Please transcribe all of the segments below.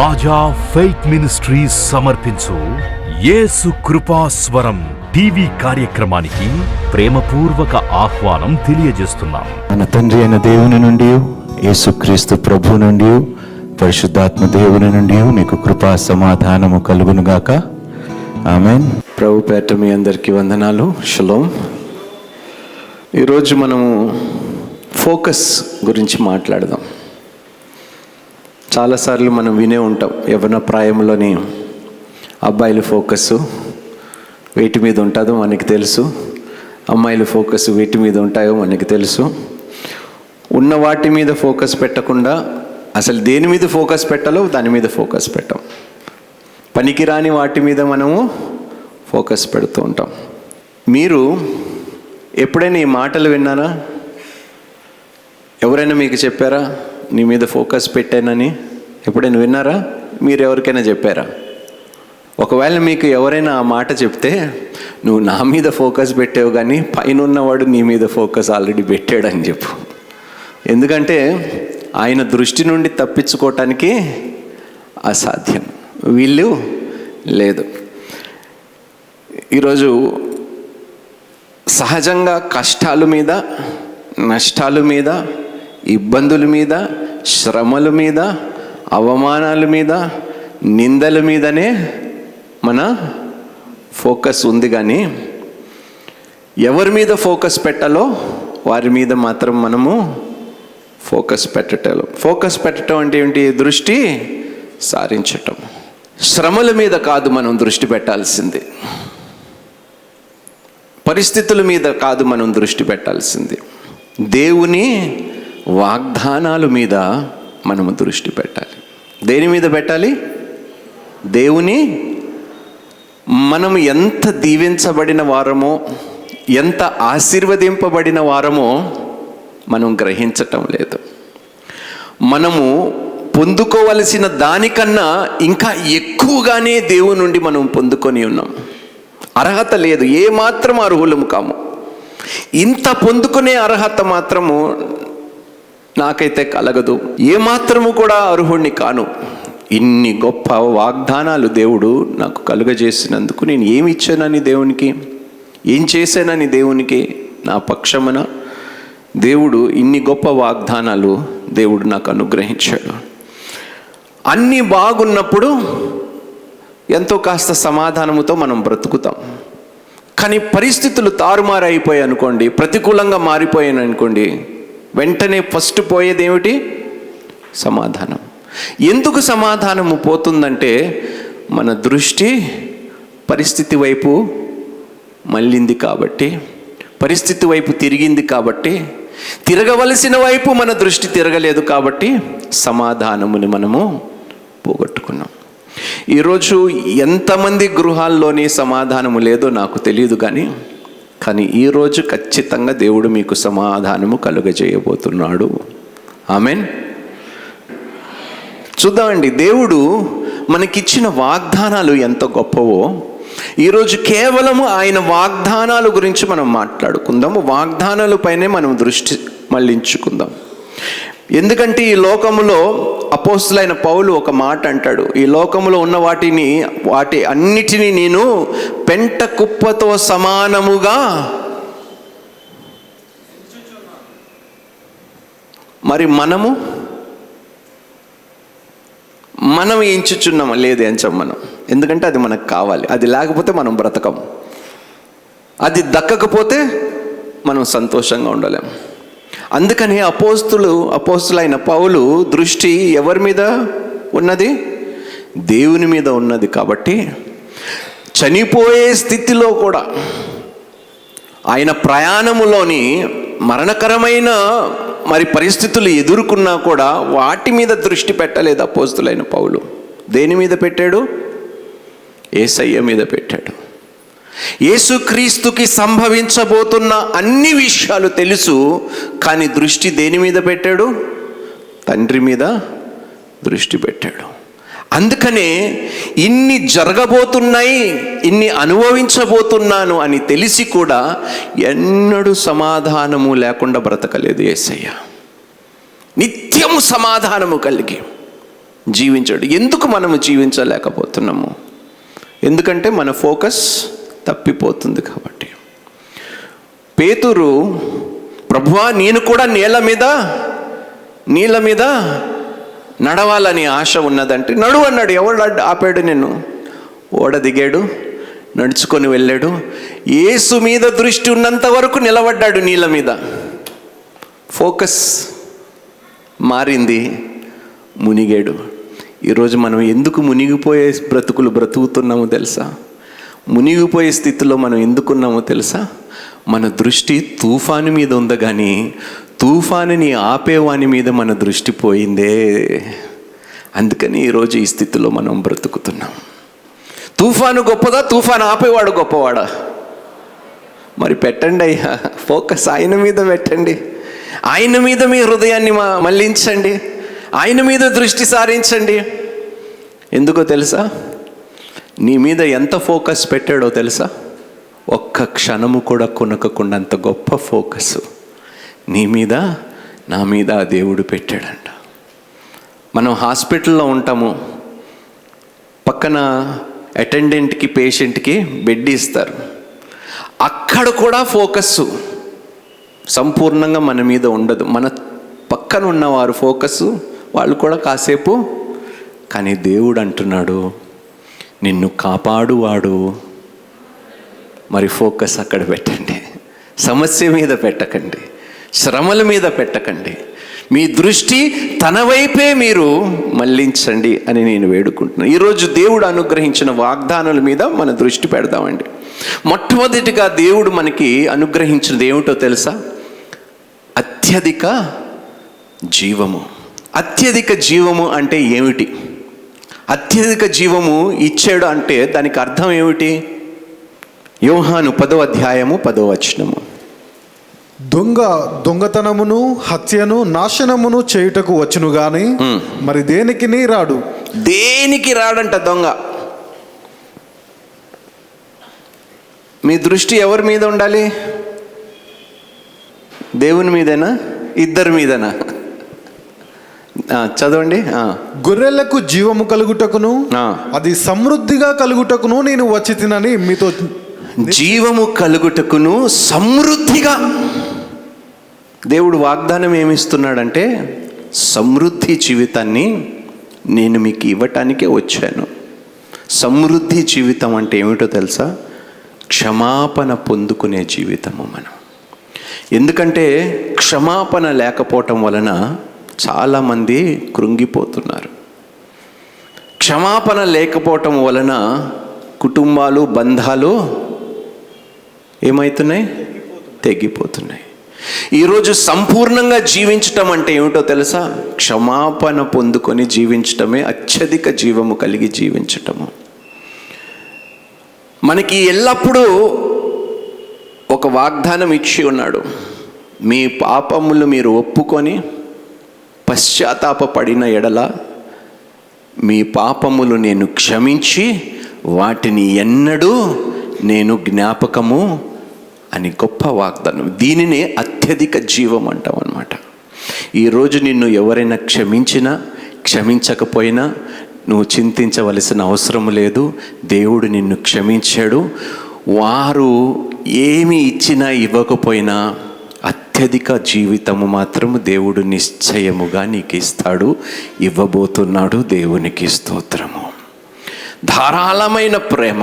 రాజా faith ministries సమర్పించు యేసు కృపాస్వరం TV కార్యక్రమానికి ప్రేమపూర్వక ఆహ్వానం తెలియజేస్తున్నాం. మన తండ్రి అయిన దేవుని నుండి, యేసుక్రీస్తు ప్రభు నుండి, పరిశుద్ధాత్మ దేవుని నుండి మీకు కృపా సమాధానము కలుగునుగాక. ఆమేన్. ప్రభు పేట మీ అందరికీ వందనాలు. షలోమ్. ఈరోజు మనము ఫోకస్ గురించి మాట్లాడదాం. చాలాసార్లు మనం వినే ఉంటాం, యవ్వన ప్రాయంలోని అబ్బాయిల ఫోకస్ వీటి మీద ఉంటుందో మనకి తెలుసు, అమ్మాయిల ఫోకస్ వీటి మీద ఉంటాయో మనకి తెలుసు. ఉన్న వాటి మీద ఫోకస్ పెట్టకుండా అసలు దేని మీద ఫోకస్ పెట్టాలో దాని మీద ఫోకస్ పెట్టాం. పనికిరాని వాటి మీద మనము ఫోకస్ పెడుతూ ఉంటాం. మీరు ఎప్పుడైనా ఈ మాటలు విన్నారా? ఎవరైనా మీకు చెప్పారా నీ మీద ఫోకస్ పెట్టానని? ఎప్పుడైనా విన్నారా? మీరు ఎవరికైనా చెప్పారా? ఒకవేళ మీకు ఎవరైనా ఆ మాట చెప్తే నువ్వు నా మీద ఫోకస్ పెట్టావు కానీ పైన ఉన్నవాడు నీ మీద ఫోకస్ ఆల్రెడీ పెట్టాడని చెప్పు. ఎందుకంటే ఆయన దృష్టి నుండి తప్పించుకోవటానికి అసాధ్యం, వీళ్ళు లేదు. ఈరోజు సహజంగా కష్టాల మీద, నష్టాల మీద, ఇబ్బందుల మీద, శ్రమల మీద, అవమానాల మీద, నిందల మీదనే మన ఫోకస్ ఉంది. కానీ ఎవరి మీద ఫోకస్ పెట్టాలో వారి మీద మాత్రం మనము ఫోకస్ పెట్టడం అంటే ఏంటి? దృష్టి సారించటం. శ్రమల మీద కాదు మనం దృష్టి పెట్టాల్సింది, పరిస్థితుల మీద కాదు మనం దృష్టి పెట్టాల్సింది, దేవుని వాగ్దానాల మీద మనము దృష్టి పెట్టాలి. దేని మీద పెట్టాలి? దేవుని. మనము ఎంత దీవించబడిన వారమో, ఎంత ఆశీర్వదింపబడిన వారమో మనం గ్రహించటం లేదు. మనము పొందుకోవలసిన దానికన్నా ఇంకా ఎక్కువగానే దేవుని నుండి మనం పొందుకొని ఉన్నాం. అర్హత లేదు, ఏమాత్రం అర్హులము కాము. ఇంత పొందుకునే అర్హత మాత్రము నాకైతే కలగదు, ఏమాత్రము కూడా అర్హుణ్ణి కాను. ఇన్ని గొప్ప వాగ్దానాలు దేవుడు నాకు కలుగజేసినందుకు నేను ఏమి ఇచ్చానని దేవునికి, ఏం చేశానని దేవునికి, నా పక్షమున దేవుడు ఇన్ని గొప్ప వాగ్దానాలు దేవుడు నాకు అనుగ్రహించాడు. అన్నీ బాగున్నప్పుడు ఎంతో కాస్త సమాధానముతో మనం బ్రతుకుతాం. కానీ పరిస్థితులు తారుమారు అయిపోయాయి అనుకోండి, ప్రతికూలంగా మారిపోయాను అనుకోండి, వెంటనే ఫస్ట్ పోయేది ఏమిటి? సమాధానం. ఎందుకు సమాధానము పోతుందంటే మన దృష్టి పరిస్థితి వైపు మళ్ళింది కాబట్టి, పరిస్థితి వైపు తిరిగింది కాబట్టి, తిరగవలసిన వైపు మన దృష్టి తిరగలేదు కాబట్టి సమాధానముని మనము పోగొట్టుకున్నాం. ఈరోజు ఎంతమంది గృహాల్లోని సమాధానము లేదో నాకు తెలియదు, కానీ ఈరోజు ఖచ్చితంగా దేవుడు మీకు సమాధానము కలుగజేయబోతున్నాడు. ఆమెన్. చూద్దామండి, దేవుడు మనకిచ్చిన వాగ్దానాలు ఎంత గొప్పవో. ఈరోజు కేవలము ఆయన వాగ్దానాల గురించి మనం మాట్లాడుకుందాము. వాగ్దానాలపైనే మనం దృష్టి మళ్ళించుకుందాం. ఎందుకంటే ఈ లోకములో అపోస్తులైన పౌలు ఒక మాట అంటాడు, ఈ లోకములో ఉన్న వాటి అన్నిటినీ నేను పెంట కుప్పతో సమానముగా. మరి మనం ఎంచుచున్నామా? లేదు, ఎంచం మనం. ఎందుకంటే అది మనకు కావాలి, అది లేకపోతే మనం బ్రతకం, అది దక్కకపోతే మనం సంతోషంగా ఉండలేం. అందుకని అపోస్తులైన పౌలు దృష్టి ఎవరి మీద ఉన్నది? దేవుని మీద ఉన్నది. కాబట్టి చనిపోయే స్థితిలో కూడా, ఆయన ప్రయాణములోని మరణకరమైన పరిస్థితులు ఎదుర్కొన్నా కూడా వాటి మీద దృష్టి పెట్టలేదు అపోస్తులైన పౌలు. దేని మీద పెట్టాడు? యేసయ్య మీద పెట్టాడు. యేసుక్రీస్తుకి సంభవించబోతున్న అన్ని విషయాలు తెలుసు, కానీ దృష్టి దేని మీద పెట్టాడు? తండ్రి మీద దృష్టి పెట్టాడు. అందుకనే ఇన్ని జరగబోతున్నాయి, ఇన్ని అనుభవించబోతున్నాను అని తెలిసి కూడా ఎన్నడూ సమాధానము లేకుండా బ్రతకలేదు యేసయ్య. నిత్యము సమాధానము కలిగి జీవించాడు. ఎందుకు మనము జీవించలేకపోతున్నాము? ఎందుకంటే మన ఫోకస్ తప్పిపోతుంది కాబట్టి. పేతురు, ప్రభువా నేను కూడా నీళ్ళ మీద నడవాలని ఆశ ఉన్నదంటే నడువు అన్నాడు. ఎవడు ఆపాడు నిన్ను? ఓడ దిగాడు, నడుచుకొని వెళ్ళాడు. యేసు మీద దృష్టి ఉన్నంత వరకు నిలబడ్డాడు నీళ్ళ మీద. ఫోకస్ మారింది, మునిగాడు. ఈరోజు మనం ఎందుకు మునిగిపోయే బ్రతుకుతున్నామో తెలుసా? మునిగిపోయే స్థితిలో మనం ఎందుకున్నామో తెలుసా? మన దృష్టి తుఫాను మీద ఉంది, కానీ తుఫానుని ఆపేవాని మీద మన దృష్టి పోయిందే. అందుకని ఈరోజు ఈ స్థితిలో మనం బ్రతుకుతున్నాం. తుఫాను గొప్పదా? తుఫాను ఆపేవాడు గొప్పవాడా? మరి పెట్టండి అయ్యా, ఫోకస్ ఆయన మీద పెట్టండి. ఆయన మీద మీ హృదయాన్ని మళ్ళించండి. ఆయన మీద దృష్టి సారించండి. ఎందుకో తెలుసా? నీ మీద ఎంత ఫోకస్ పెట్టాడో తెలుసా? ఒక్క క్షణము కూడా కొనకకుండా అంత గొప్ప ఫోకస్ నీ మీద, నా మీద ఆ దేవుడు పెట్టాడంట. మనం హాస్పిటల్లో ఉంటాము, పక్కన అటెండెంట్కి పేషెంట్కి బెడ్ ఇస్తారు. అక్కడ కూడా ఫోకస్ సంపూర్ణంగా మన మీద ఉండదు. మన పక్కన ఉన్నవారు ఫోకస్ వాళ్ళు కూడా కాసేపు. కానీ దేవుడు అంటున్నాడు, నిన్ను కాపాడువాడు. మరి ఫోకస్ అక్కడ పెట్టండి. సమస్య మీద పెట్టకండి, శ్రమల మీద పెట్టకండి. మీ దృష్టి తన వైపే మీరు మళ్ళించండి అని నేను వేడుకుంటున్నాను. ఈరోజు దేవుడు అనుగ్రహించిన వాగ్దానాల మీద మన దృష్టి పెడదామండి. మొట్టమొదటిగా దేవుడు మనకి అనుగ్రహించినది ఏమిటో తెలుసా? అత్యధిక జీవము. అత్యధిక జీవము అంటే ఏమిటి? అత్యధిక జీవము ఇచ్చాడు అంటే దానికి అర్థం ఏమిటి? యోహాను 10వ అధ్యాయము 10వ వచనము. దొంగతనమును, హత్యను, నాశనమును చేయుటకు వచ్చును గాని మరి దేనికి రాడు. దేనికి రాడంట దొంగ. మీ దృష్టి ఎవరి మీద ఉండాలి? దేవుని మీదేనా? ఇద్దరి మీదనా? చదవండి. గొర్రెలకు జీవము కలుగుటకును అది సమృద్ధిగా కలుగుటకును నేను వచ్చి తినని మీతో. జీవము కలుగుటకును సమృద్ధిగా. దేవుడు వాగ్దానం ఏమిస్తున్నాడంటే సమృద్ధి జీవితాన్ని నేను మీకు ఇవ్వటానికే వచ్చాను. సమృద్ధి జీవితం అంటే ఏమిటో తెలుసా? క్షమాపణ పొందుకునే జీవితము మనం. ఎందుకంటే క్షమాపణ లేకపోవటం వలన చాలామంది కృంగిపోతున్నారు. క్షమాపణ లేకపోవటం వలన కుటుంబాలు, బంధాలు ఏమవుతున్నాయి? తెగిపోతున్నాయి. ఈరోజు సంపూర్ణంగా జీవించటం అంటే ఏమిటో తెలుసా? క్షమాపణ పొందుకొని జీవించటమే అత్యధిక జీవము కలిగి జీవించటము. మనకి ఎల్లప్పుడూ ఒక వాగ్దానం ఇచ్చి ఉన్నాడు. మీ పాపములు మీరు ఒప్పుకొని పశ్చాత్తాపపడిన ఎడల మీ పాపములు నేను క్షమించి వాటిని ఎన్నడూ నేను జ్ఞాపకము అని గొప్ప వాగ్దానం. దీనినే అత్యధిక జీవం అంటాం అన్నమాట. ఈరోజు నిన్ను ఎవరైనా క్షమించినా క్షమించకపోయినా నువ్వు చింతించవలసిన అవసరం లేదు. దేవుడు నిన్ను క్షమించాడు. వారు ఏమి ఇచ్చినా ఇవ్వకపోయినా అత్యధిక జీవితము మాత్రము దేవుడు నిశ్చయముగా నీకు ఇస్తాడు, ఇవ్వబోతున్నాడు. దేవునికి స్తోత్రము. ధారాళమైన ప్రేమ,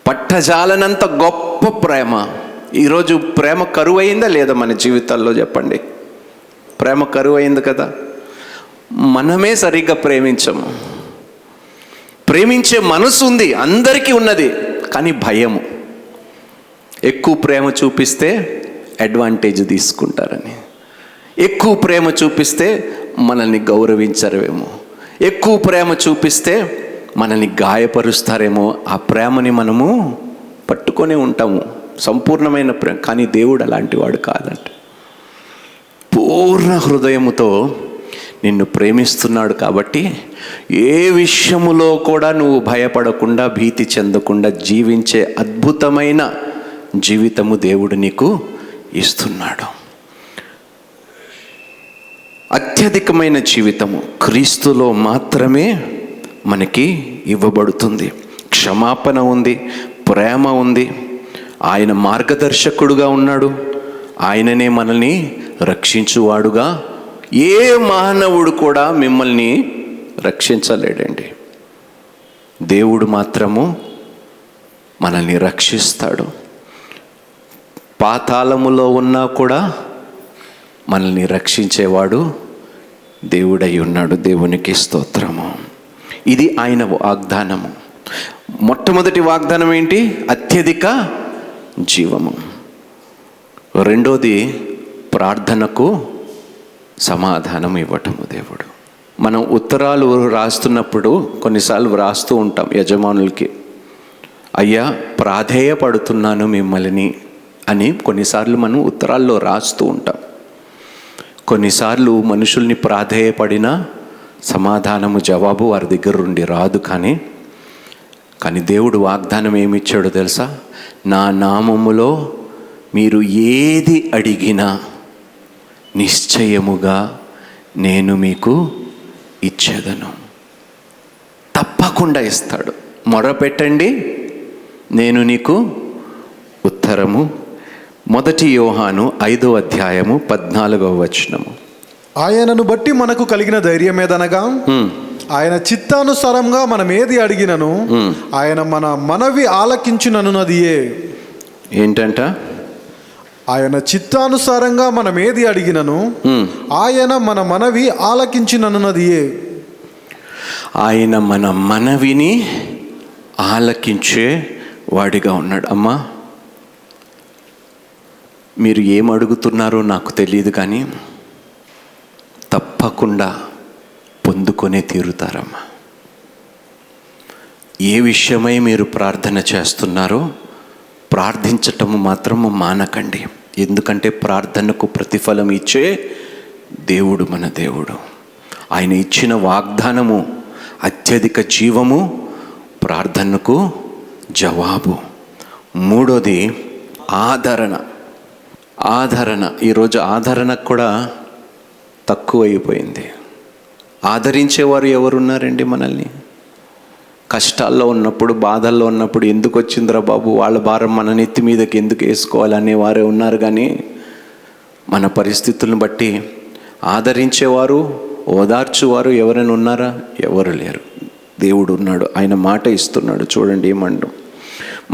పట్టజాలనంత గొప్ప ప్రేమ. ఈరోజు ప్రేమ కరువైందా లేదా మన జీవితాల్లో? చెప్పండి. ప్రేమ కరువైంది కదా. మనమే సరిగ్గా ప్రేమించము. ప్రేమించే మనసు ఉంది, అందరికీ ఉన్నది, కానీ భయము. ఎక్కువ ప్రేమ చూపిస్తే అడ్వాంటేజ్ తీసుకుంటారని, ఎక్కువ ప్రేమ చూపిస్తే మనల్ని గౌరవించరేమో, ఎక్కువ ప్రేమ చూపిస్తే మనల్ని గాయపరుస్తారేమో. ఆ ప్రేమని మనము పట్టుకొని ఉంటాము, సంపూర్ణమైన ప్రేమ. కానీ దేవుడు అలాంటి వాడు కాదంట. పూర్ణ హృదయముతో నిన్ను ప్రేమిస్తున్నాడు కాబట్టి ఏ విషయములో కూడా నువ్వు భయపడకుండా, భీతి చెందకుండా జీవించే అద్భుతమైన జీవితము దేవుడు నీకు ఇస్తున్నాడు. అత్యధికమైన జీవితము క్రీస్తులో మాత్రమే మనకి ఇవ్వబడుతుంది. క్షమాపణ ఉంది, ప్రేమ ఉంది, ఆయన మార్గదర్శకుడుగా ఉన్నాడు, ఆయననే మనల్ని రక్షించువాడుగా. ఏ మానవుడు కూడా మిమ్మల్ని రక్షించలేడండి. దేవుడు మాత్రము మనల్ని రక్షిస్తాడు. పాతాళములో ఉన్నా కూడా మనల్ని రక్షించేవాడు దేవుడై ఉన్నాడు. దేవునికి స్తోత్రము. ఇది ఆయన వాగ్దానము. మొట్టమొదటి వాగ్దానం ఏంటి? అత్యధిక జీవము. రెండోది ప్రార్థనకు సమాధానం ఇవ్వటము దేవుడు. మనం ఉత్తరాలు రాస్తున్నప్పుడు కొన్నిసార్లు వ్రాస్తూ ఉంటాం యజమానులకి, అయ్యా ప్రాధేయపడుతున్నాను మిమ్మల్ని అని కొన్నిసార్లు మనం ఉత్తరాల్లో రాస్తూ ఉంటాం. కొన్నిసార్లు మనుషుల్ని ప్రాధేయపడిన సమాధానము జవాబు వారి దగ్గర నుండి రాదు. కానీ దేవుడు వాగ్దానం ఏమిచ్చాడో తెలుసా? నా నామములో మీరు ఏది అడిగినా నిశ్చయముగా నేను మీకు ఇచ్చేదను. తప్పకుండా ఇస్తాడు. మొరపెట్టండి, నేను నీకు ఉత్తరము. 1 యోహాను 5వ అధ్యాయము 14వ వచనము. ఆయనను బట్టి మనకు కలిగిన ధైర్యం ఏదనగా, ఆయన చిత్తానుసారంగా మనం ఏది అడిగినను ఆయన మన మనవి ఆలకించుననున్నదియే. ఏంటంట? ఆయన చిత్తానుసారంగా మనం ఏది అడిగినను ఆయన మన మనవి ఆలకించుననున్నదియే. ఆయన మన మనవిని ఆలకించే వాడిగా ఉన్నాడు. అమ్మా, మీరు ఏం అడుగుతున్నారో నాకు తెలియదు, కానీ తప్పకుండా పొందుకొనే తీరుతారమ్మా. ఏ విషయమై మీరు ప్రార్థన చేస్తున్నారో ప్రార్థించటము మాత్రము మానకండి. ఎందుకంటే ప్రార్థనకు ప్రతిఫలం ఇచ్చే దేవుడు మన దేవుడు. ఆయన ఇచ్చిన వాగ్దానము అత్యధిక జీవము, ప్రార్థనకు జవాబు. మూడోది ఆదరణ. ఈరోజు ఆదరణకు కూడా తక్కువైపోయింది. ఆదరించేవారు ఎవరున్నారండి? మనల్ని కష్టాల్లో ఉన్నప్పుడు, బాధల్లో ఉన్నప్పుడు ఎందుకు వచ్చిందిరా బాబు, వాళ్ళ భారం మన నెత్తి మీదకి ఎందుకు వేసుకోవాలనే వారే ఉన్నారు. కానీ మన పరిస్థితులను బట్టి ఆదరించేవారు, ఓదార్చువారు ఎవరైనా ఉన్నారా? ఎవరు లేరు. దేవుడు ఉన్నాడు. ఆయన మాట ఇస్తున్నాడు. చూడండి ఏమండు.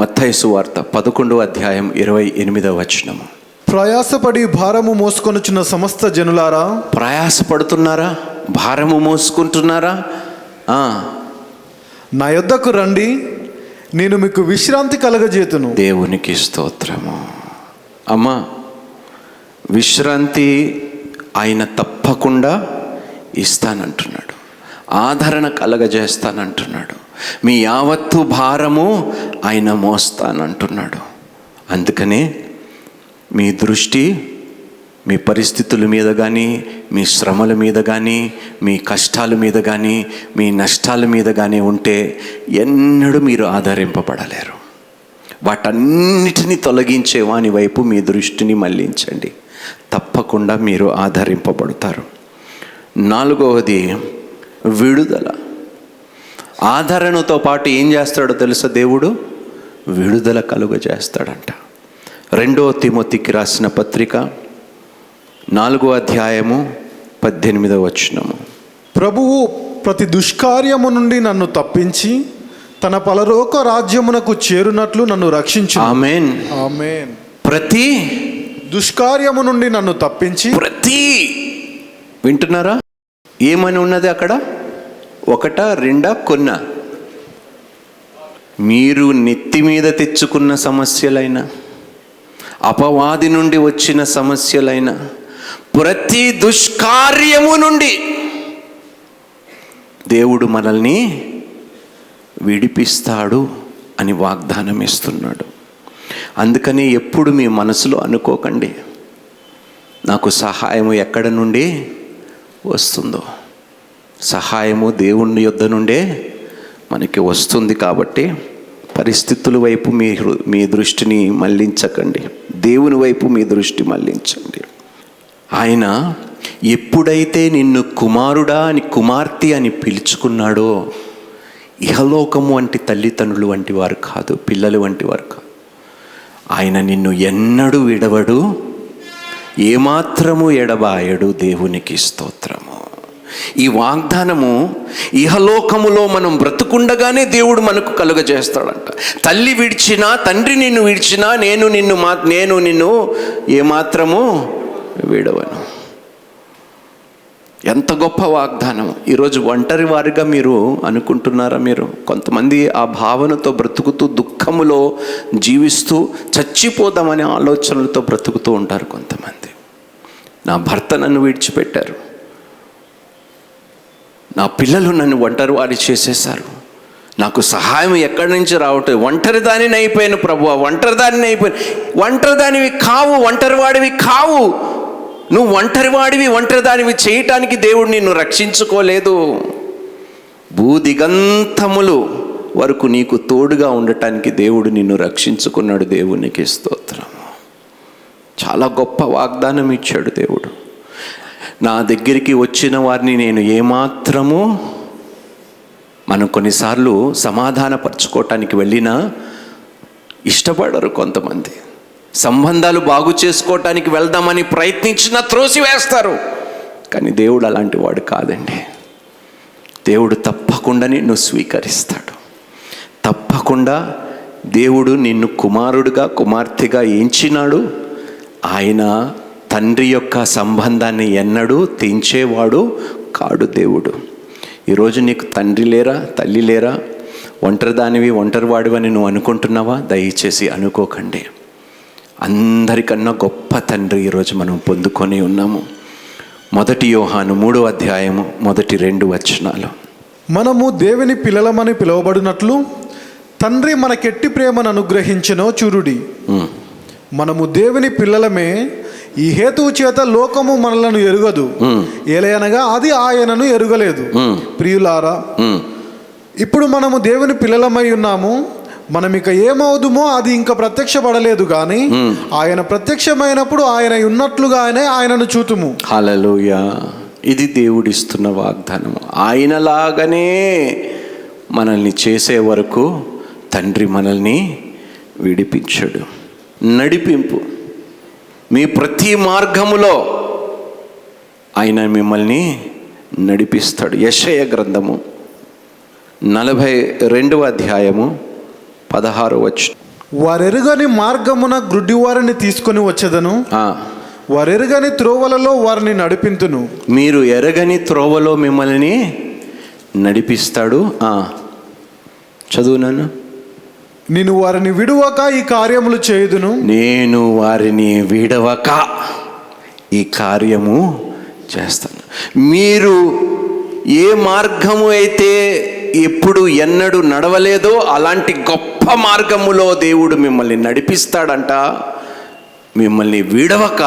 మత్తయి సువార్త 11వ అధ్యాయం 28వ వచనము. ప్రయాసపడి భారము మోసుకొనుచున్న సమస్త జనులారా. ప్రయాసపడుతున్నారా? భారము మోసుకుంటున్నారా? నా యొద్దకు రండి, నేను మీకు విశ్రాంతి కలగజేతును. దేవునికి స్తోత్రము. అమ్మా, విశ్రాంతి ఆయన తప్పకుండా ఇస్తానంటున్నాడు. ఆదరణ కలగజేస్తానంటున్నాడు. మీ యావత్తు భారము ఆయన మోస్తానంటున్నాడు. అందుకనే మీ దృష్టి మీ పరిస్థితుల మీద కానీ, మీ శ్రమల మీద కానీ, మీ కష్టాల మీద కానీ, మీ నష్టాల మీద కానీ ఉంటే ఎన్నడూ మీరు ఆదరింపబడలేరు. వాటన్నిటినీ తొలగించే వాని వైపు మీ దృష్టిని మళ్లించండి. తప్పకుండా మీరు ఆదరింపబడతారు. 4వది విడుదల. ఆదరణతో పాటు ఏం చేస్తాడో తెలుసా దేవుడు? విడుదల కలుగజేస్తాడంట. 2వ తిమోతికి రాసిన పత్రిక 4వ అధ్యాయము 18వ వచనము. ప్రభువు ప్రతి దుష్కార్యము నుండి నన్ను తప్పించి తన పరలోక రాజ్యమునకు చేరునట్లు నన్ను రక్షించు. ఆమేన్, ఆమేన్. ప్రతి దుష్కార్యము నుండి నన్ను తప్పించి. వింటున్నారా? ఏమని ఉన్నది అక్కడ? 1, 2 కొన్న. మీరు నెత్తి మీద తెచ్చుకున్న సమస్యలైనా, అపవాది నుండి వచ్చిన సమస్యలైనా, ప్రతి దుష్కార్యము నుండి దేవుడు మనల్ని విడిపిస్తాడు అని వాగ్దానం ఇస్తున్నాడు. అందుకని ఎప్పుడు మీ మనసులో అనుకోకండి, నాకు సహాయము ఎక్కడ నుండి వస్తుందో. సహాయము దేవుని యొద్ద నుండే మనకి వస్తుంది. కాబట్టి పరిస్థితుల వైపు మీ దృష్టిని మళ్లించకండి, దేవుని వైపు మీ దృష్టి మళ్లించండి. ఆయన ఎప్పుడైతే నిన్ను కుమారుడా అని కుమార్తె అని పిలుచుకున్నాడో, ఇహలోకము వంటి తల్లిదండ్రులు వంటి వారు కాదు, పిల్లలు వంటి వారు కాదు. ఆయన నిన్ను ఎన్నడూ విడవడు, ఏమాత్రము ఎడబాయడు. దేవునికి స్తోత్రము. ఈ వాగ్దానము ఇహలోకములో మనం బ్రతుకుండగానే దేవుడు మనకు కలుగజేస్తాడంట. తల్లి విడిచినా, తండ్రి నిన్ను విడిచినా, నేను నిన్ను ఏమాత్రము విడవను. ఎంత గొప్ప వాగ్దానం. ఈరోజు ఒంటరి వారిగా మీరు అనుకుంటున్నారా? మీరు కొంతమంది ఆ భావనతో బ్రతుకుతూ, దుఃఖములో జీవిస్తూ, చచ్చిపోదామనే ఆలోచనలతో బ్రతుకుతూ ఉంటారు కొంతమంది. నా భర్త నన్ను విడిచిపెట్టారు, నా పిల్లలు నన్ను ఒంటరి వారి చేసేశారు, నాకు సహాయం ఎక్కడి నుంచి రావట్లేదు, ఒంటరిదానిని అయిపోయాను ప్రభువా, ఒంటరిదానిని అయిపోయాను. ఒంటరిదానివి కావు, ఒంటరివాడివి కావు. నువ్వు ఒంటరివాడివి, ఒంటరిదానివి చేయటానికి దేవుడు నిన్ను రక్షించుకోలేదు. భూదిగంతములు వరకు నీకు తోడుగా ఉండటానికి దేవుడు నిన్ను రక్షించుకున్నాడు. దేవునికి స్తోత్రం. చాలా గొప్ప వాగ్దానం ఇచ్చాడు దేవుడు. నా దగ్గరికి వచ్చిన వారిని నేను ఏమాత్రము, మనం కొన్నిసార్లు సమాధానపరచుకోవటానికి వెళ్ళినా ఇష్టపడరు కొంతమంది. సంబంధాలు బాగు చేసుకోవటానికి వెళ్దామని ప్రయత్నించినా త్రోసివేస్తారు. కానీ దేవుడు అలాంటి వాడు కాదండి. దేవుడు తప్పకుండా నిన్ను స్వీకరిస్తాడు. తప్పకుండా దేవుడు నిన్ను కుమారుడుగా, కుమార్తెగా ఎంచినాడు. ఆయన తండ్రి యొక్క సంబంధాన్ని ఎన్నడూ తెంచేవాడు కాడు దేవుడు. ఈరోజు నీకు తండ్రి లేరా, తల్లి లేరా, ఒంటరిదానివి, ఒంటరివాడివని నువ్వు అనుకుంటున్నావా? దయచేసి అనుకోకండి. అందరికన్నా గొప్ప తండ్రి ఈరోజు మనం పొందుకొని ఉన్నాము. 1 యోహాను 3వ అధ్యాయము 1-2 వచనాలు. మనము దేవుని పిల్లలమని పిలువబడినట్లు తండ్రి మనకెట్టి ప్రేమను అనుగ్రహించెనో చూడుడి. మనము దేవుని పిల్లలమే, ఈ హేతువు చేత లోకము మనలను ఎరుగదు, ఏలయనగా అది ఆయనను ఎరుగలేదు. ప్రియులారా, ఇప్పుడు మనము దేవుని పిల్లలమై ఉన్నాము. మనం ఇక ఏమవుదుమో అది ఇంకా ప్రత్యక్షపడలేదు, కానీ ఆయన ప్రత్యక్షమైనప్పుడు ఆయన ఉన్నట్లుగానే ఆయనను చూతుము. హల్లెలూయా. ఇది దేవుడిస్తున్న వాగ్దానం. ఆయనలాగానే మనల్ని చేసే వరకు తండ్రి మనల్ని విడిపించడు. నడిపింపు, మీ ప్రతి మార్గములో ఆయన మిమ్మల్ని నడిపిస్తాడు. యెషయా గ్రంథము 42వ అధ్యాయము 16వ వచనం. వారెరుగని మార్గమున గ్రుడ్డివారిని తీసుకొని వచ్చేదను, వారెరుగని త్రోవలలో వారిని నడిపింతును. మీరు ఎరగని త్రోవలో మిమ్మల్ని నడిపిస్తాడు. చదువునాను. నేను వారిని విడువక ఈ కార్యములు చేయుదును. నేను వారిని విడవక ఈ కార్యము చేస్తాను. మీరు ఏ మార్గము అయితే ఎప్పుడు ఎన్నడూ నడవలేదో అలాంటి గొప్ప మార్గములో దేవుడు మిమ్మల్ని నడిపిస్తాడంట. మిమ్మల్ని విడవక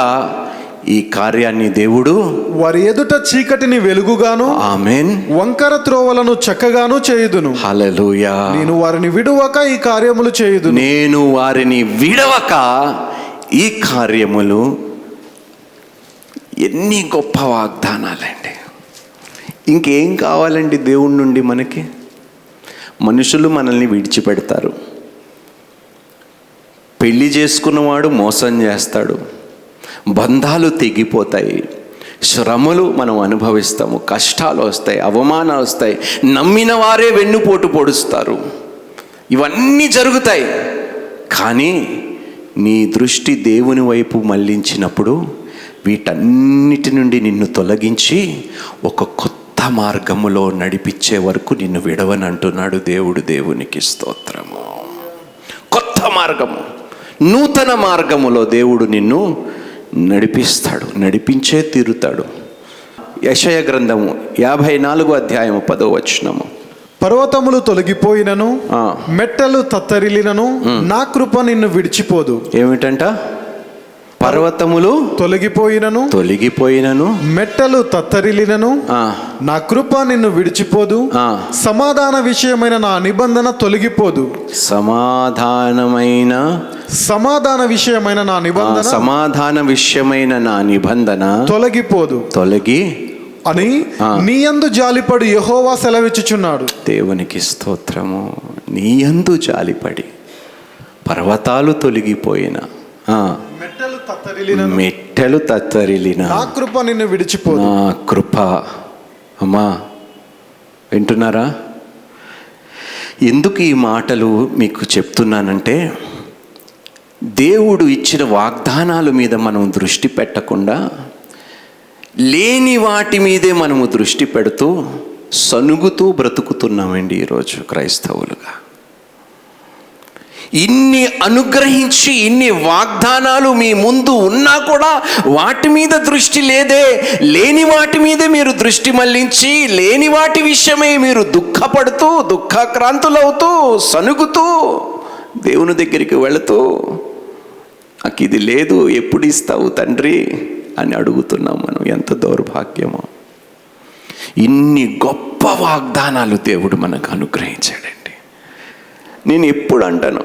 ఈ కార్యాన్ని దేవుడు వారి ఎదుట చీకటిని వెలుగుగాను, ఆమేన్, వంకర త్రోవలను చక్కగాను చేయుదును. హల్లెలూయా. నేను వారిని విడువక ఈ కార్యములు చేయుదును. నేను వారిని విడవక ఈ కార్యములు. ఎన్ని గొప్ప వాగ్దానాలండి. ఇంకేం కావాలండి దేవుడి నుండి మనకి? మనుషులు మనల్ని విడిచిపెడతారు, పెళ్లి చేసుకున్నవాడు మోసం చేస్తాడు, బంధాలు తెగిపోతాయి, శ్రమలు మనం అనుభవిస్తాము, కష్టాలు వస్తాయి, అవమానాలు వస్తాయి, నమ్మిన వారే వెన్నుపోటు పొడుస్తారు. ఇవన్నీ జరుగుతాయి. కానీ నీ దృష్టి దేవుని వైపు మళ్ళించినప్పుడు వీటన్నిటి నుండి నిన్ను తొలగించి ఒక కొత్త మార్గములో నడిపించే వరకు నిన్ను విడవనంటున్నాడు దేవుడు. దేవునికి స్తోత్రము. కొత్త మార్గము, నూతన మార్గములో దేవుడు నిన్ను నడిపిస్తాడు, నడిపించే తీరుతాడు. యెషయా గ్రంథము 54వ అధ్యాయము 10వ వచనము. పర్వతములు తొలగిపోయినను, మెట్టలు తత్తరిల్లినను, నా కృప నిన్ను విడిచిపోదు. ఏమిటంట? పర్వతములు తొలగిపోయినను, మెట్టలు తత్తరిల్లినను, నా కృప నిన్ను విడిచిపోదు. సమాధాన విషయమైన నా నిబంధన తొలగిపోదు. సమాధానమైన సమాధాన విషయమైన నా నిబంధన సమాధాన విషయమైన నా నిబంధన తొలగిపోదు తొలగి అని నీ యందు జాలిపడి యెహోవా సెలవిచ్చుచున్నాడు. దేవునికి స్తోత్రము. నీ యందు జాలిపడి పర్వతాలు తొలగిపోయిన, మెట్టెలు తత్తరిలిన నా కృప నిన్ను విడిచిపోదు. నా కృప. అమ్మా వింటున్నారా? ఎందుకు ఈ మాటలు మీకు చెప్తున్నానంటే, దేవుడు ఇచ్చిన వాగ్దానాల మీద మనం దృష్టి పెట్టకుండా లేని వాటి మీదే మనము దృష్టి పెడుతూ సనుగుతూ బ్రతుకుతున్నామండి ఈరోజు క్రైస్తవులుగా. ఇన్ని అనుగ్రహించి ఇన్ని వాగ్దానాలు మీ ముందు ఉన్నా కూడా వాటి మీద దృష్టి లేదే. లేని వాటి మీదే మీరు దృష్టి మళ్లించి లేని వాటి విషయమే మీరు దుఃఖపడుతూ దుఃఖాక్రాంతులవుతూ సనుగుతూ దేవుని దగ్గరికి వెళుతూ నాకు ఇది లేదు, ఎప్పుడు ఇస్తావు తండ్రి అని అడుగుతున్నాం మనం. ఎంత దౌర్భాగ్యమో. ఇన్ని గొప్ప వాగ్దానాలు దేవుడు మనకు అనుగ్రహించాడండి. నేను ఎప్పుడు అంటాను,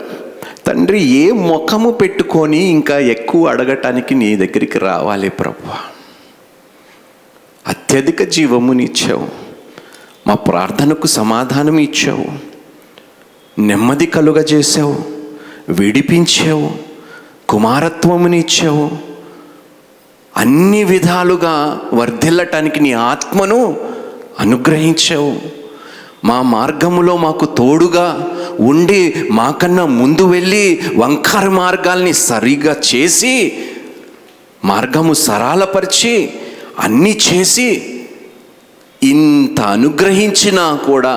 తండ్రి ఏ ముఖము పెట్టుకొని ఇంకా ఎక్కువ అడగటానికి నీ దగ్గరికి రావాలి ప్రభువా. అత్యధిక జీవమునిచ్చావు, మా ప్రార్థనకు సమాధానం ఇచ్చావు, నెమ్మది కలుగజేసావు, విడిపించావు, కుమారత్వమునిచ్చావు, అన్ని విధాలుగా వర్ధిల్లటానికి నీ ఆత్మను అనుగ్రహించావు. మా మార్గములో మాకు తోడుగా ఉండి మాకన్నా ముందు వెళ్ళి వంకర మార్గాల్ని సరిగా చేసి మార్గము సరళపరిచి అన్నీ చేసి ఇంత అనుగ్రహించినా కూడా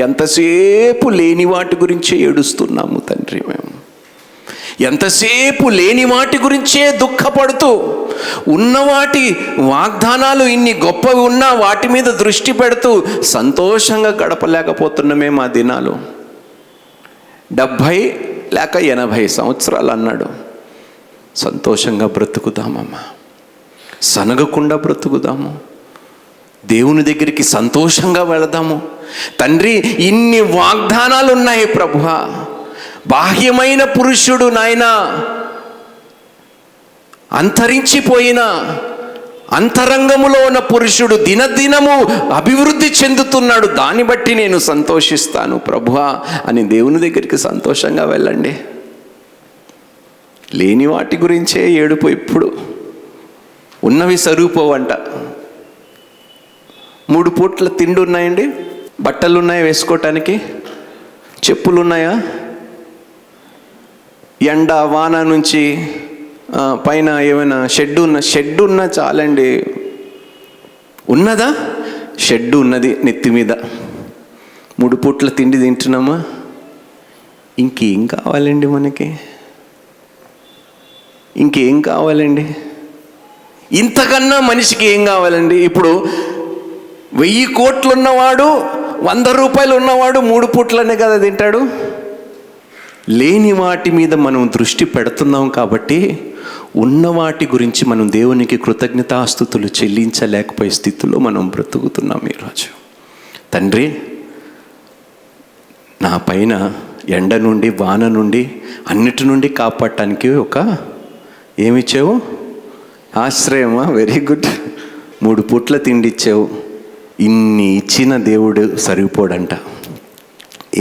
ఎంతసేపు లేని వాటి గురించే ఏడుస్తున్నాము తండ్రి. మేము ఎంతసేపు లేని వాటి గురించే దుఃఖపడుతూ ఉన్నవాటి వాగ్దానాలు ఇన్ని గొప్పవి ఉన్నా వాటి మీద దృష్టి పెడుతూ సంతోషంగా గడపలేకపోతున్నామే మా దినాలు. 70 లేక 80 సంవత్సరాలు అన్నాడు. సంతోషంగా బ్రతుకుదామమ్మా, సనగకుండా బ్రతుకుదాము, దేవుని దగ్గరికి సంతోషంగా వెళదాము. తండ్రి ఇన్ని వాగ్దానాలు ఉన్నాయి ప్రభువా. బాహ్యమైన పురుషుడు నాయనా అంతరించిపోయిన అంతరంగములో ఉన్న పురుషుడు దినదినము అభివృద్ధి చెందుతున్నాడు, దాన్ని బట్టి నేను సంతోషిస్తాను ప్రభువా అని దేవుని దగ్గరికి సంతోషంగా వెళ్ళండి. లేని వాటి గురించే ఏడుపు. ఇప్పుడు ఉన్నవి సరిపోవంట. 3 పూట్ల తిండి ఉన్నాయండి, బట్టలు ఉన్నాయి వేసుకోవటానికి, చెప్పులు ఉన్నాయా, ఎండ వాన నుంచి పైన ఏమైనా షెడ్ ఉన్నా చాలండి. ఉన్నదా? షెడ్ ఉన్నది నెత్తి మీద, 3 పూట్ల తిండి తింటున్నామా? ఇంకేం కావాలండి మనకి? ఇంకేం కావాలండి? ఇంతకన్నా మనిషికి ఏం కావాలండి? ఇప్పుడు 1000 కోట్లు ఉన్నవాడు, 100 రూపాయలు ఉన్నవాడు 3 పూట్లనే కదా తింటాడు. లేని వాటి మీద మనం దృష్టి పెడుతున్నాం కాబట్టి ఉన్న వాటి గురించి మనం దేవునికి కృతజ్ఞతాస్తుతులు చెల్లించలేకపోయే స్థితిలో మనం బ్రతుకుతున్నాం ఈరోజు. తండ్రి, నా పైన ఎండ నుండి వాన నుండి అన్నిటి నుండి కాపాడటానికి ఏమిచ్చావు? ఆశ్రయమా? Very good. 3 పూట్ల తిండి ఇచ్చావు. ఇన్ని ఇచ్చిన దేవుడు సరిపోడంట.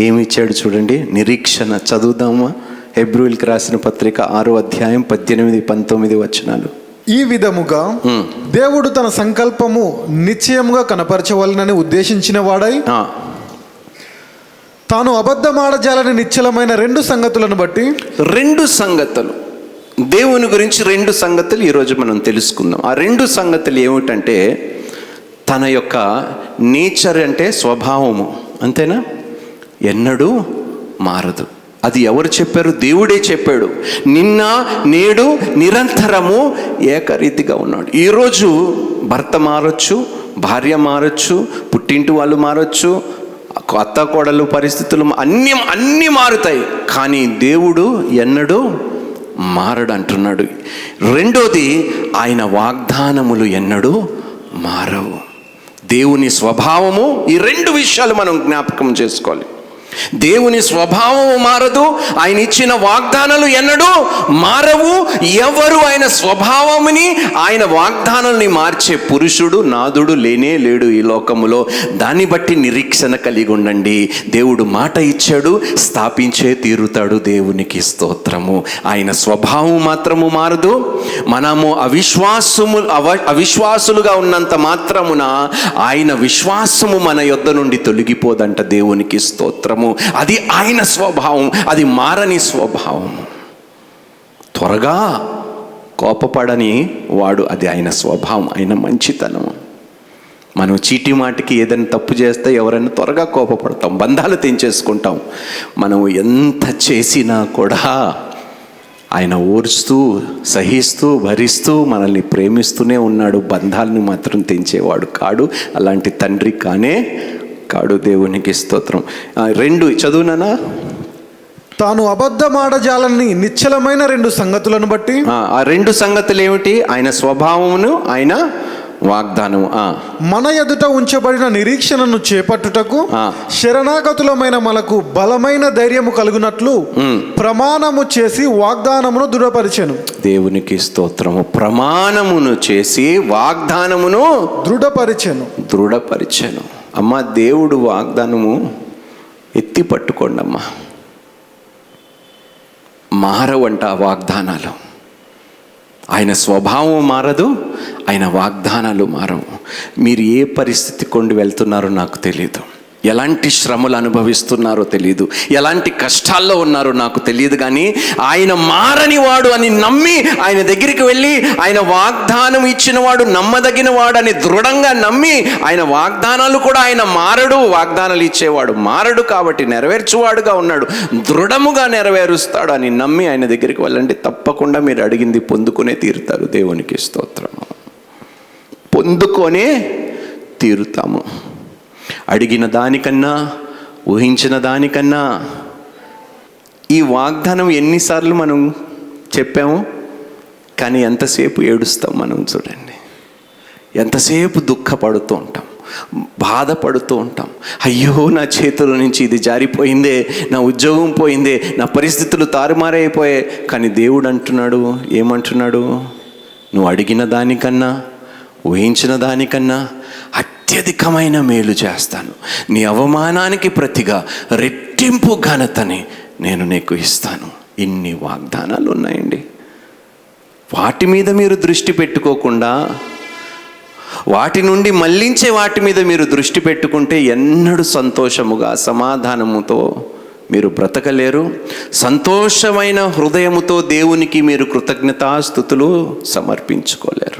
ఏమిచ్చాడు చూడండి, నిరీక్షణ. చదువుదామా? హెబ్రీయులకు రాసిన పత్రిక 6వ అధ్యాయం 18-19 వచనాలు. ఈ విధముగా దేవుడు తన సంకల్పము నిశ్చయముగా కనపరచవలనని ఉద్దేశించిన వాడై తాను అబద్ధమాడజాలని నిశ్చలమైన 2 సంగతులను బట్టి 2 సంగతులు, దేవుని గురించి 2 సంగతులు ఈరోజు మనం తెలుసుకుందాం. ఆ 2 సంగతులు ఏమిటంటే, తన యొక్క నేచర్ అంటే స్వభావము, అంతేనా? ఎన్నడూ మారదు. అది ఎవరు చెప్పారు? దేవుడే చెప్పాడు. నిన్న నేడు నిరంతరము ఏకరీతిగా ఉన్నాడు. ఈరోజు భర్త మారచ్చు, భార్య మారచ్చు, పుట్టింటి వాళ్ళు మారచ్చు, అత్త కోడలు పరిస్థితులు అన్నీ మారుతాయి, కానీ దేవుడు ఎన్నడూ మారడు అంటున్నాడు. రెండోది, ఆయన వాగ్దానములు ఎన్నడూ మారవు. దేవుని స్వభావము, ఈ 2 విషయాలు మనం జ్ఞాపకం చేసుకోవాలి. దేవుని స్వభావము మారదు, ఆయన ఇచ్చిన వాగ్దానాలు ఎన్నడూ మారవు. ఎవరు ఆయన స్వభావముని, ఆయన వాగ్దానాలని మార్చే పురుషుడు నాదుడు లేనే లేడు ఈ లోకములో. దాన్ని బట్టి నిరీక్షణ కలిగి ఉండండి. దేవుడు మాట ఇచ్చాడు, స్థాపించే తీరుతాడు. దేవునికి స్తోత్రము. ఆయన స్వభావం మాత్రము మారదు. మనము అవిశ్వాసులుగా ఉన్నంత మాత్రమున ఆయన విశ్వాసము మన యొద్ద నుండి తొలగిపోదంట. దేవునికి స్తోత్రము. అది ఆయన స్వభావం, అది మారని స్వభావం. త్వరగా కోపపడని వాడు, అది ఆయన స్వభావం, ఆయన మంచితనం. మనం చీటి మాటికి ఏదైనా తప్పు చేస్తే ఎవరైనా త్వరగా కోపపడతాం, బంధాలు తెంచేసుకుంటాం. మనం ఎంత చేసినా కూడా ఆయన ఓర్చుతూ, సహిస్తూ, భరిస్తూ మనల్ని ప్రేమిస్తూనే ఉన్నాడు. బంధాలను మాత్రం తెంచేవాడు కాడు. అలాంటి తండ్రి కాడు. దేవునికి స్తోత్రం. 2 చదువునా? తాను అబద్ధమాడజాలని నిశ్చలమైన 2 సంగతులను బట్టి. ఆ 2 సంగతులు ఏమిటి? ఆయన స్వభావమును, ఆయన వాగ్దానము. మన ఎదుట ఉంచబడిన నిరీక్షణను చేపట్టుటకు శరణాగతులమైన మనకు బలమైన ధైర్యము కలుగునట్లు ప్రమాణము చేసి వాగ్దానమును దృఢపరిచెను. దేవునికి స్తోత్రము. ప్రమాణమును చేసి వాగ్దానమును దృఢపరిచెను. అమ్మ, దేవుడు వాగ్దానము ఎత్తి పట్టుకోండి అమ్మా. మారవంట ఆ వాగ్దానాలు. ఆయన స్వభావం మారదు, ఆయన వాగ్దానాలు మారవు. మీరు ఏ పరిస్థితి కొండి వెళ్తున్నారో నాకు తెలియదు, ఎలాంటి శ్రమలు అనుభవిస్తున్నారో తెలియదు, ఎలాంటి కష్టాల్లో ఉన్నారో నాకు తెలియదు, కానీ ఆయన మారని వాడు అని నమ్మి ఆయన దగ్గరికి వెళ్ళి ఆయన వాగ్దానం ఇచ్చిన వాడు నమ్మదగిన వాడు అని దృఢంగా నమ్మి, ఆయన వాగ్దానాలు కూడా ఆయన మారడు, వాగ్దానాలు ఇచ్చేవాడు మారడు కాబట్టి నెరవేర్చువాడుగా ఉన్నాడు, దృఢముగా నెరవేరుస్తాడు అని నమ్మి ఆయన దగ్గరికి వెళ్ళండి. తప్పకుండా మీరు అడిగింది పొందుకునే తీరుతారు. దేవునికి స్తోత్రము. పొందుకొనే తీరుతాము. అడిగిన దానికన్నా, ఊహించిన దానికన్నా. ఈ వాగ్దానం ఎన్నిసార్లు మనం చెప్పాము, కానీ ఎంతసేపు ఏడుస్తాం మనం. చూడండి, ఎంతసేపు దుఃఖపడుతూ ఉంటాం, బాధపడుతూ ఉంటాం. అయ్యో, నా చేతుల నుంచి ఇది జారిపోయిందే, నా ఉద్యోగం పోయిందే, నా పరిస్థితులు తారుమారైపోయాయి. కానీ దేవుడు అంటున్నాడు, ఏమంటున్నాడు? నువ్వు అడిగిన దానికన్నా, ఊహించిన దానికన్నా అత్యధికమైన మేలు చేస్తాను. నీ అవమానానికి ప్రతిగా రెట్టింపు ఘనతని నేను నీకు ఇస్తాను. ఇన్ని వాగ్దానాలు ఉన్నాయండి. వాటి మీద మీరు దృష్టి పెట్టుకోకుండా, వాటి నుండి మళ్ళించే వాటి మీద మీరు దృష్టి పెట్టుకుంటే ఎన్నడూ సంతోషముగా, సమాధానముతో మీరు బ్రతకలేరు. సంతోషమైన హృదయముతో దేవునికి మీరు కృతజ్ఞతాస్తుతులు సమర్పించుకోలేరు.